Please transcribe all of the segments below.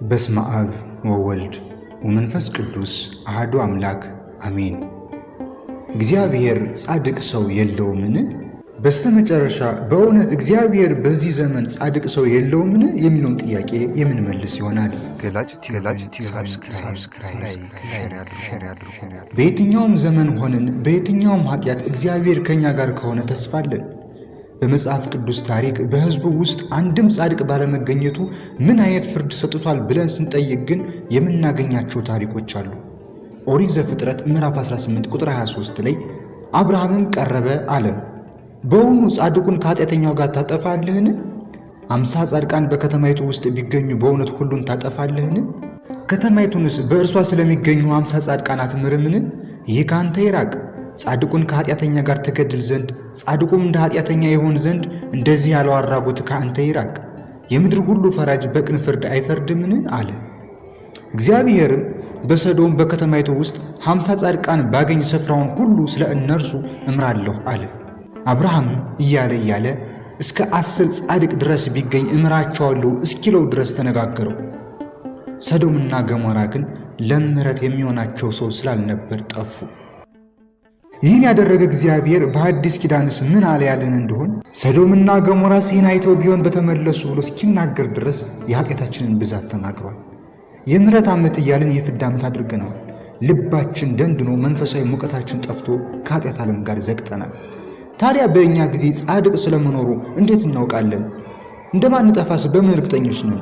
በስመ አብ ወወልድ ወመንፈስ ቅዱስ አሐዱ አምላክ አሜን። እግዚአብሔር ጻድቅ ሰው የለውምን? በስተመጨረሻ በእውነት እግዚአብሔር በዚህ ዘመን ጻድቅ ሰው የለውምን የሚለውን ጥያቄ የምንመልስ ይሆናል። በየትኛውም ዘመን ሆነን በየትኛውም ኃጢአት እግዚአብሔር ከኛ ጋር ከሆነ ተስፋ አለን። በመጽሐፍ ቅዱስ ታሪክ በሕዝቡ ውስጥ አንድም ጻድቅ ባለመገኘቱ ምን አይነት ፍርድ ሰጥቷል ብለን ስንጠይቅ ግን የምናገኛቸው ታሪኮች አሉ። ኦሪት ዘፍጥረት ምዕራፍ 18 ቁጥር 23 ላይ አብርሃምም ቀረበ አለም፣ በውኑ ጻድቁን ከኃጢአተኛው ጋር ታጠፋለህን? 50 ጻድቃን በከተማይቱ ውስጥ ቢገኙ በእውነት ሁሉን ታጠፋለህን? ከተማይቱንስ በእርሷ ስለሚገኙ 50 ጻድቃን አትምርምን? ይህ ከአንተ ይራቅ። ጻድቁን ከኃጢአተኛ ጋር ትገድል ዘንድ ጻድቁም እንደ ኃጢአተኛ ይሆን ዘንድ እንደዚህ ያለው አድራጎት ከአንተ ይራቅ። የምድር ሁሉ ፈራጅ በቅን ፍርድ አይፈርድምን? አለ። እግዚአብሔርም በሰዶም በከተማይቱ ውስጥ 50 ጻድቃን ባገኝ ስፍራውን ሁሉ ስለ እነርሱ እምራለሁ አለ። አብርሃም እያለ እስከ 10 ጻድቅ ድረስ ቢገኝ እምራቸዋለሁ እስኪለው ድረስ ተነጋገረው። ሰዶምና ገሞራ ግን ለምሕረት የሚሆናቸው ሰው ስላልነበር ጠፉ። ይህን ያደረገ እግዚአብሔር በአዲስ ኪዳንስ ምን አለ ያለን እንደሆን ሰዶምና ገሞራስ ይህን አይተው ቢሆን በተመለሱ ብሎ እስኪናገር ድረስ የኃጢአታችንን ብዛት ተናግሯል። የምሕረት ዓመት እያልን የፍዳ ዓመት አድርገነዋል። ልባችን ደንድኖ መንፈሳዊ ሙቀታችን ጠፍቶ ከኃጢአት ዓለም ጋር ዘግጠናል። ታዲያ በእኛ ጊዜ ጻድቅ ስለመኖሩ እንዴት እናውቃለን? እንደማንጠፋስ በምን እርግጠኞች ነን?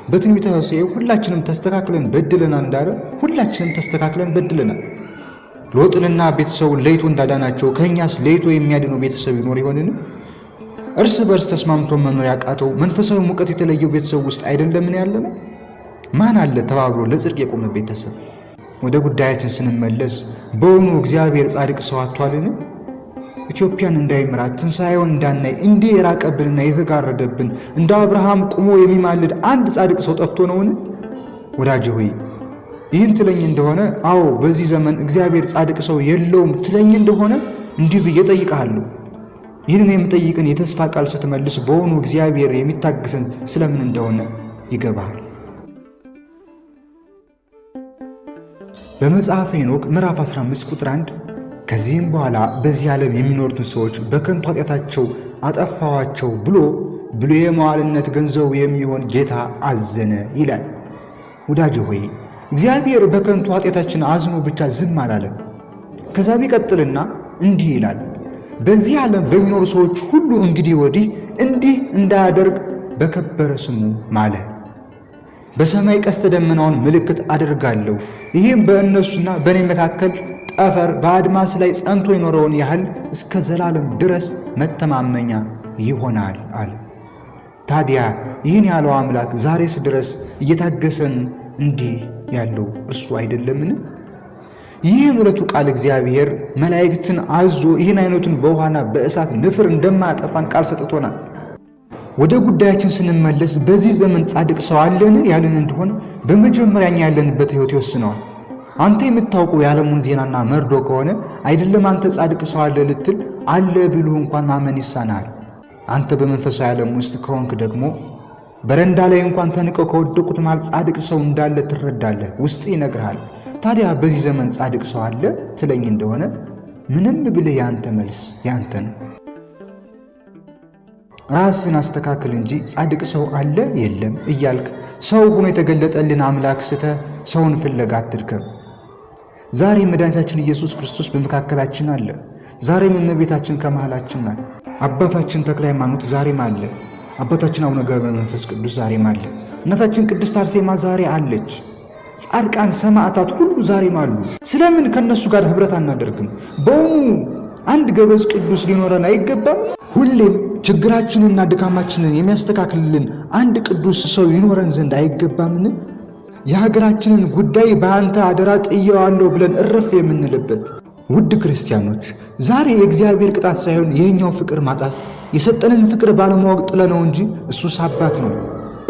በትንቢተ ሆሴዕ ሁላችንም ተስተካክለን በድለናል እንዳለ ሁላችንም ተስተካክለን በድለናል። ሎጥንና ቤተሰቡን ለይቶ እንዳዳናቸው ከእኛስ ለይቶ የሚያድነው ቤተሰብ ይኖር ይሆንን? እርስ በርስ ተስማምቶ መኖር ያቃተው መንፈሳዊ ሙቀት የተለየው ቤተሰብ ውስጥ አይደለምን ያለነው? ማን አለ ተባብሮ ለጽድቅ የቆመ ቤተሰብ? ወደ ጉዳያችን ስንመለስ በውኑ እግዚአብሔር ጻድቅ ሰው አጥቷልን? ኢትዮጵያን እንዳይምራት ትንሣኤውን እንዳናይ እንዲህ የራቀብንና የተጋረደብን እንደ አብርሃም ቁሞ የሚማልድ አንድ ጻድቅ ሰው ጠፍቶ ነውን? ወዳጄ ሆይ ይህን ትለኝ እንደሆነ አዎ በዚህ ዘመን እግዚአብሔር ጻድቅ ሰው የለውም ትለኝ እንደሆነ እንዲህ ብዬ ጠይቅሃለሁ። ይህንን የምጠይቅን የተስፋ ቃል ስትመልስ በውኑ እግዚአብሔር የሚታገሰን ስለምን እንደሆነ ይገባሃል። በመጽሐፈ ሄኖክ ምዕራፍ 15 ቁጥር 1 ከዚህም በኋላ በዚህ ዓለም የሚኖሩትን ሰዎች በከንቱ ኃጢአታቸው አጠፋዋቸው ብሎ የመዋልነት ገንዘቡ የሚሆን ጌታ አዘነ ይላል። ወዳጄ ሆይ እግዚአብሔር በከንቱ ኃጢአታችን አዝኖ ብቻ ዝም አላለም። ከዛ ቢቀጥልና እንዲህ ይላል፣ በዚህ ዓለም በሚኖሩ ሰዎች ሁሉ እንግዲህ ወዲህ እንዲህ እንዳያደርግ በከበረ ስሙ ማለ። በሰማይ ቀስተ ደመናውን ምልክት አደርጋለሁ፣ ይህም በእነሱና በእኔ መካከል ጠፈር በአድማስ ላይ ጸንቶ የኖረውን ያህል እስከ ዘላለም ድረስ መተማመኛ ይሆናል አለ። ታዲያ ይህን ያለው አምላክ ዛሬስ ድረስ እየታገሰን እንዲህ ያለው እርሱ አይደለምን? ይህ የምሕረቱ ቃል እግዚአብሔር መላእክትን አዞ ይህን አይነቱን በውሃና በእሳት ንፍር እንደማያጠፋን ቃል ሰጥቶናል። ወደ ጉዳያችን ስንመለስ በዚህ ዘመን ጻድቅ ሰው አለን ያለን እንደሆን በመጀመሪያ እኛ ያለንበት ሕይወት ይወስነዋል። አንተ የምታውቀው የዓለሙን ዜናና መርዶ ከሆነ አይደለም አንተ ጻድቅ ሰው አለ ልትል አለ ቢሉህ እንኳን ማመን ይሳናል። አንተ በመንፈሳዊ ዓለም ውስጥ ከሆንክ ደግሞ በረንዳ ላይ እንኳን ተንቀው ከወደቁት መሃል ጻድቅ ሰው እንዳለ ትረዳለህ፣ ውስጥ ይነግርሃል። ታዲያ በዚህ ዘመን ጻድቅ ሰው አለ ትለኝ እንደሆነ ምንም ብልህ ያንተ መልስ ያንተ ነው። ራስን አስተካክል እንጂ ጻድቅ ሰው አለ የለም እያልክ ሰው ሆኖ የተገለጠልን አምላክ ስተህ ሰውን ፍለጋ አትድከም። ዛሬ መድኃኒታችን ኢየሱስ ክርስቶስ በመካከላችን አለ። ዛሬም እመቤታችን ከመሃላችን ናት። አባታችን ተክለ ሃይማኖት ዛሬም አለ። አባታችን አቡነ ገብረ መንፈስ ቅዱስ ዛሬም አለ። እናታችን ቅድስት አርሴማ ዛሬ አለች። ጻድቃን ሰማዕታት ሁሉ ዛሬም አሉ። ስለምን ከነሱ ጋር ህብረት አናደርግም? በውኑ አንድ ገበዝ ቅዱስ ሊኖረን አይገባም? ሁሌም ችግራችንንና ድካማችንን የሚያስተካክልልን አንድ ቅዱስ ሰው ይኖረን ዘንድ አይገባምን? የሀገራችንን ጉዳይ በአንተ አደራ ጥየዋለሁ ብለን እረፍ የምንልበት። ውድ ክርስቲያኖች ዛሬ የእግዚአብሔር ቅጣት ሳይሆን የኛው ፍቅር ማጣት የሰጠንን ፍቅር ባለማወቅ ጥለነው እንጂ እሱስ አባት ነው፣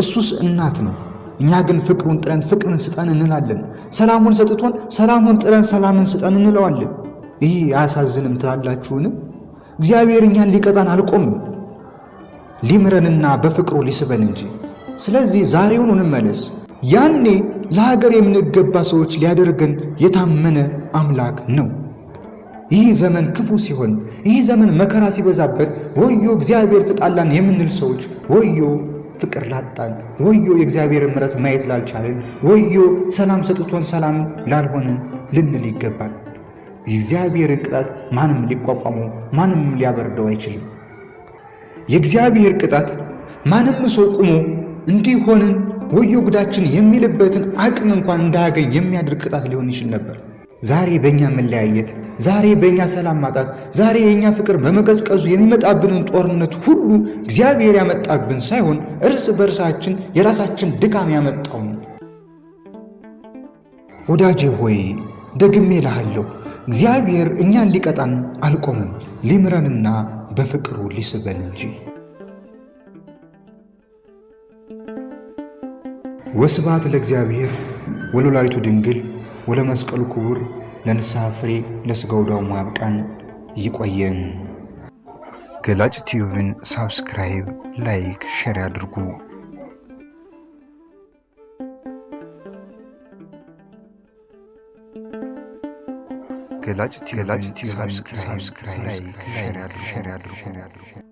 እሱስ እናት ነው። እኛ ግን ፍቅሩን ጥለን ፍቅርን ስጠን እንላለን። ሰላሙን ሰጥቶን ሰላሙን ጥለን ሰላምን ስጠን እንለዋለን። ይህ አያሳዝንም ትላላችሁን? እግዚአብሔር እኛን ሊቀጣን አልቆምም፣ ሊምረንና በፍቅሩ ሊስበን እንጂ። ስለዚህ ዛሬውን እንመለስ። ያኔ ለሀገር የምንገባ ሰዎች ሊያደርገን የታመነ አምላክ ነው። ይህ ዘመን ክፉ ሲሆን፣ ይህ ዘመን መከራ ሲበዛበት ወዮ እግዚአብሔር ተጣላን የምንል ሰዎች ወዮ ፍቅር ላጣን፣ ወዮ የእግዚአብሔር ምሕረት ማየት ላልቻለን፣ ወዮ ሰላም ሰጥቶን ሰላም ላልሆንን ልንል ይገባል። የእግዚአብሔርን ቅጣት ማንም ሊቋቋመው ማንም ሊያበርደው አይችልም። የእግዚአብሔር ቅጣት ማንም ሰው ቁሞ እንዲህ ሆንን ወዮ ጉዳችን የሚልበትን አቅም እንኳን እንዳያገኝ የሚያደርግ ቅጣት ሊሆን ይችል ነበር። ዛሬ በእኛ መለያየት፣ ዛሬ በእኛ ሰላም ማጣት፣ ዛሬ የእኛ ፍቅር በመቀዝቀዙ የሚመጣብንን ጦርነት ሁሉ እግዚአብሔር ያመጣብን ሳይሆን እርስ በርሳችን የራሳችን ድካም ያመጣው ነው። ወዳጄ ሆይ ደግሜ እልሃለሁ፣ እግዚአብሔር እኛን ሊቀጣን አልቆመም፣ ሊምረንና በፍቅሩ ሊስበን እንጂ። ወስብሐት ለእግዚአብሔር ወለወላዲቱ ድንግል ወለመስቀሉ ክቡር ለንስሐ ፍሬ ለሥጋው ደሙ ያብቃን። ይቆየን። ገላጭ ቲዩብን ሳብስክራይብ፣ ላይክ፣ ሼር ያድርጉ። ገላጭ ቲዩብ ሳብስክራይብ፣ ላይክ፣ ሼር ያድርጉ።